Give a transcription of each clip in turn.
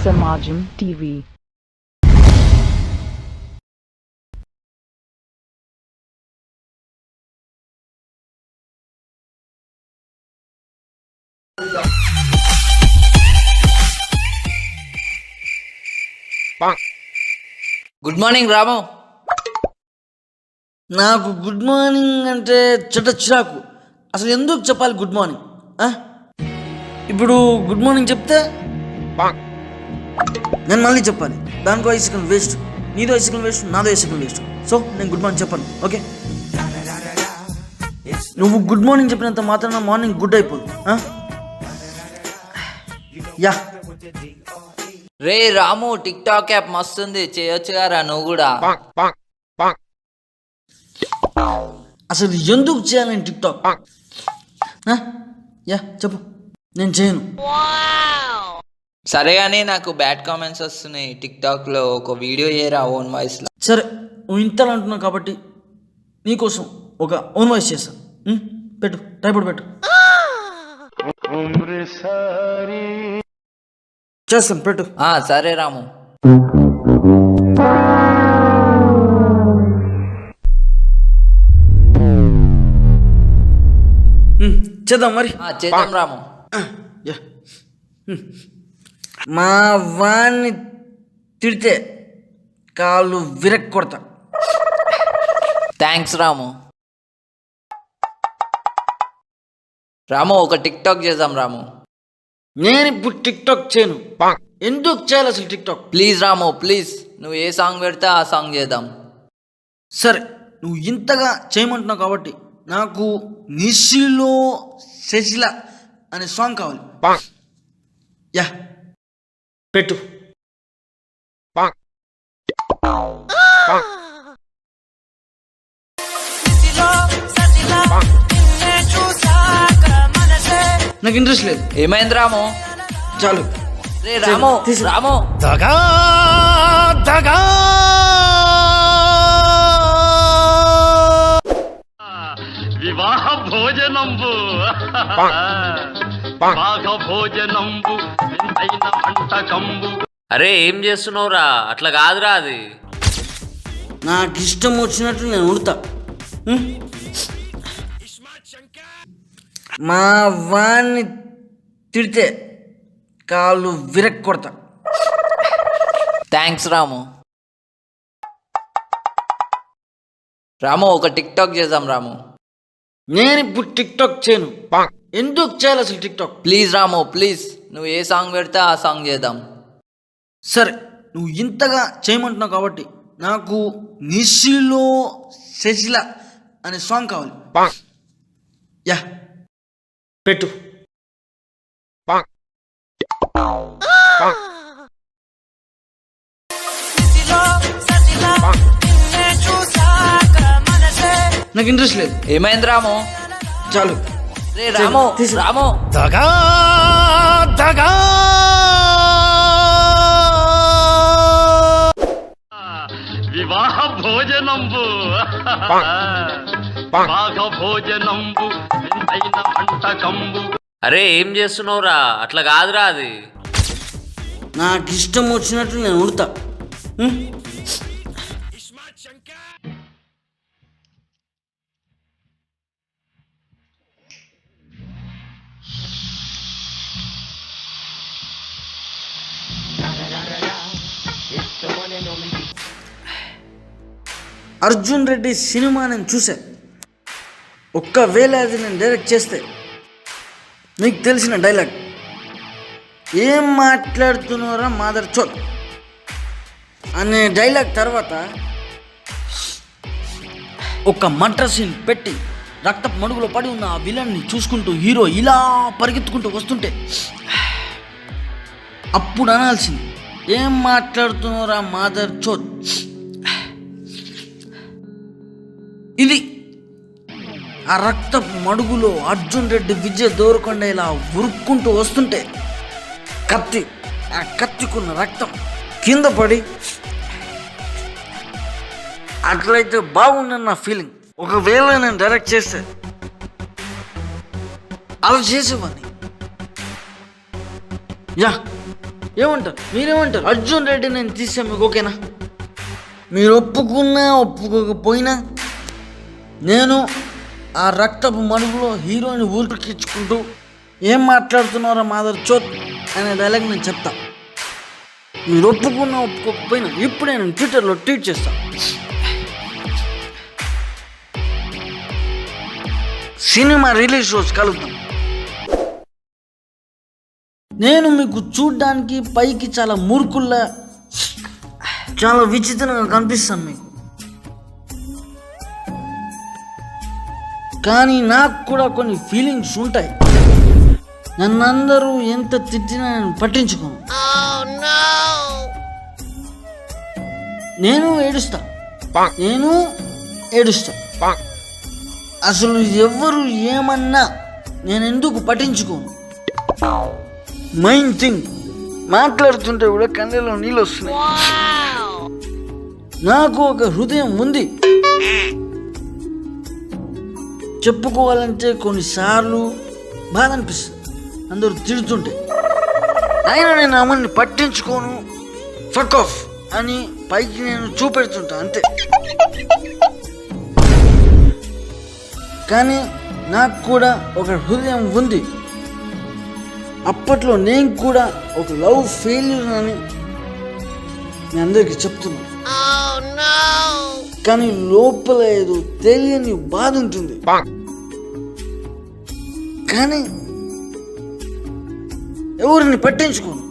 Samajam TV. Good morning రాము. నాకు good morning అంటే చిరాకు. అసలు ఎందుకు చెప్పాలి గుడ్ మార్నింగ్? ఇప్పుడు గుడ్ మార్నింగ్ చెప్తే నేను మళ్ళీ చెప్పాలి. దానికో 5 సెకండ్ వేస్ట్, నీదో 5 సెకండ్ వేస్ట్, నాదో 5 సెకండ్ వేస్ట్. సో నేను గుడ్ మార్నింగ్ చెప్పాను. ఓకే, నువ్వు గుడ్ మార్నింగ్ చెప్పినంత మాత్రాన మార్నింగ్ గుడ్ అయిపోదు. యా రే రాము, టిక్ టాక్ యాప్ మస్తుంది, చేయొచ్చు గారా నువ్వు కూడా. అసలు ఎందుకు చేయాలి టిక్ టాక్? యా చెప్పు, నేను చేయను. సరే కానీ నాకు బ్యాడ్ కామెంట్స్ వస్తున్నాయి టిక్ టాక్ లో. ఒక వీడియో చేయరా ఓన్ వాయిస్ లో. సరే, నువ్వు ఇంతలా అంటున్నావు కాబట్టి నీకోసం ఒక ఓన్ వాయిస్ చేస్తా. పెట్టు, ట్రైపాడ్ పెట్టు. చేస్తాను, పెట్టు. సరే రాము. చేద్దాం మరి. చేద్దాం రాము. మా వాణ్ణి తిడితే కాళ్ళు విరక్ కొడతా. థ్యాంక్స్ రాము. రాము, ఒక టిక్ టాక్ చేద్దాం రాము. నేను ఇప్పుడు టిక్ టాక్ చేయను. ఎందుకు చేయాలి అసలు tick talk? Please Ramu, please. నువ్వు ఏ సాంగ్ పెడితే ఆ సాంగ్ చేద్దాం. సరే, నువ్వు ఇంతగా చేయమంటున్నావు కాబట్టి నాకు నిశిలో శశిల అనే సాంగ్ కావాలి. యా పెట్టు. నాకు ఇంట్రెస్ట్ లేదు. ఏమైంది రాము? చాలు. రే రాము, రాము. వివాహ భోజనంబు భోజనంబు వంటకంబు. అరే ఏం చేస్తున్నావురా? అట్లా కాదురా అది. నాకు ఇష్టం వచ్చినట్టు నేను ఉడతా. మా వాణ్ణి తిడితే కాళ్ళు విరక్ కొడతా. థ్యాంక్స్ రాము. రాము, ఒక టిక్ టాక్ చేద్దాం రాము. నేను ఇప్పుడు టిక్ టాక్ చేయను. ఎందుకు చేయాలి అసలు tick talk? Please Ramu, please. నువ్వు ఏ సాంగ్ పెడితే ఆ సాంగ్ చేద్దాం. సరే, నువ్వు ఇంతగా చేయమంటున్నావు కాబట్టి నాకు నిశిలో శశిల అనే సాంగ్ కావాలి. యా పెట్టు. నాకు ఇంట్రెస్ట్ లేదు. ఏమైంది రాము? చాలు. రే రాము, రాము. వివాహ భోజనంబు భోజనంబు వంటకంబు. అరే ఏం చేస్తున్నావురా? అట్లా కాదురా అది. నాకు ఇష్టం వచ్చినట్టు నేను ఉడతా. అర్జున్ రెడ్డి సినిమా నేను చూసా. ఒక్కవేళ అది నేను డైరెక్ట్ చేస్తే నీకు తెలిసిన డైలాగ్, ఏం మాట్లాడుతున్నారా మాదర్ చోట్ అనే డైలాగ్ తర్వాత ఒక మర్డర్ సీన్ పెట్టి రక్తపు మడుగులో పడి ఉన్న ఆ విలన్ని చూసుకుంటూ హీరో ఇలా పరిగెత్తుకుంటూ వస్తుంటే అప్పుడు అనాల్సింది, ఏం మాట్లాడుతున్నారా మాదర్ చోట్. ఇది ఆ రక్తపు మడుగులో అర్జున్ రెడ్డి విజయ్ దేవరకొండ ఇలా ఉరుక్కుంటూ వస్తుంటే ఆ కత్తికున్న రక్తం కింద పడి అట్లయితే బాగుందని నా ఫీలింగ్. ఒకవేళ నేను డైరెక్ట్ చేస్తే అలా చేసేవాడిని. యా ఏమంటారు? మీరేమంటారు? అర్జున్ రెడ్డి నేను తీసాను, మీకు ఓకేనా? మీరు ఒప్పుకున్నా ఒప్పుకోకపోయినా నేను ఆ రక్తపు మడుగులో హీరోని ఊరికిచ్చుకుంటూ ఏం మాట్లాడుతున్నారో మాదర్ చోత్ అనే డైలాగ్ నేను చెప్తా. మీరు ఒప్పుకున్నా ఒప్పుకోకపోయినా ఇప్పుడే నేను ట్విట్టర్లో ట్వీట్ చేస్తా. సినిమా రిలీజ్ రోజు కలుద్దాం. నేను మీకు చూడ్డానికి పైకి చాలా మూర్ఖుల్లా, చాలా విచిత్రంగా కనిపిస్తాను మీకు, కానీ నాకు కూడా కొన్ని ఫీలింగ్స్ ఉంటాయి. నన్ను అందరూ ఎంత తిట్టినా నేను పట్టించుకోను. నేను ఏడుస్తా. అసలు ఎవరు ఏమన్నా నేను ఎందుకు పట్టించుకోను. మెయిన్ థింగ్, మాట్లాడుతుంటే కూడా కళ్ళలో నీళ్ళు వస్తున్నాయి. నాకు ఒక హృదయం ఉంది. చెప్పుకోవాలంటే కొన్నిసార్లు బాధ అనిపిస్తుంది అందరూ తిడుతుంటే. అయినా నేను అమ్మని పట్టించుకోను, ఫక్ ఆఫ్ అని పైకి నేను చూపెడుతుంటా అంతే. కానీ నాకు కూడా ఒక హృదయం ఉంది. అప్పట్లో నేను కూడా ఒక లవ్ ఫెయిల్యూర్ అని నేను అందరికీ చెప్తున్నా. కానీ లోపల ఏదో తెలియని బాధ ఉంటుంది. కానీ ఎవరిని పట్టించుకోను.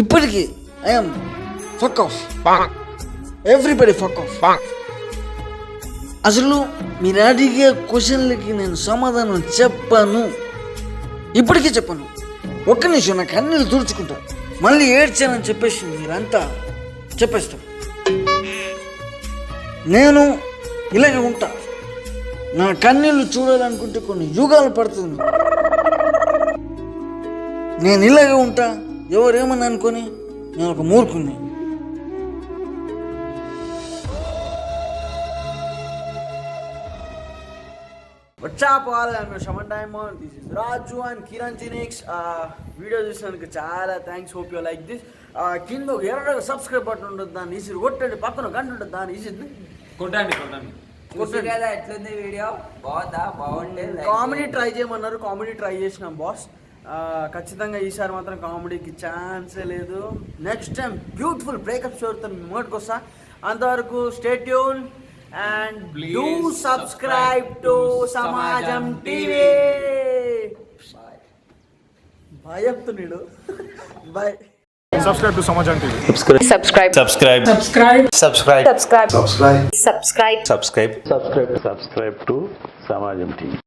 ఇప్పటికీ I'm fuck off, everybody fuck off. అసలు మీరు అడిగే క్వశ్చన్లకి నేను సమాధానం చెప్పను, ఇప్పటికీ చెప్పను. ఒక్క నిమిషం, నా కన్నీళ్ళు తుడుచుకుంటా, మళ్ళీ ఏడ్చానని చెప్పేసి మీరంతా చెప్పేస్తారు. నేను ఇలాగే ఉంటా. నా కన్నీళ్ళు చూడాలనుకుంటే కొన్ని యుగాలు పడుతుంది. నేను ఇలాగే ఉంటా. ఎవరేమని అనుకొని నేను ఒక మూర్ఖుని. What's up all? I'm Shaman Diamond. This is Raju and Kiran Genix. Video చూసినందుకు చాలా thanks. Hope you like this. కింద ఎర్ర సబ్స్క్రైబ్ బటన్ ఉంటుంది, దాన్ని ఈజీ కొట్టండి. పక్కన గంట ఉంటుంది, దాన్ని ఈజీ కొట్టండి. ఎట్లుంది వీడియో? బాగుందా? బాగుండే. కామెడీ ట్రై చేయమన్నారు, కామెడీ ట్రై చేసినాం బాస్. ఖచ్చితంగా ఈసారి మాత్రం కామెడీకి ఛాన్సే లేదు. నెక్స్ట్ టైం బ్యూటిఫుల్ బ్రేకప్ షోతో మీ ముందుకు వస్తా. అంతవరకు stay tune and please do subscribe to Samajam TV. Bye చెప్తున్నాడు. Bye. Subscribe to Samajam TV. Subscribe. Subscribe. Subscribe to Samajam TV.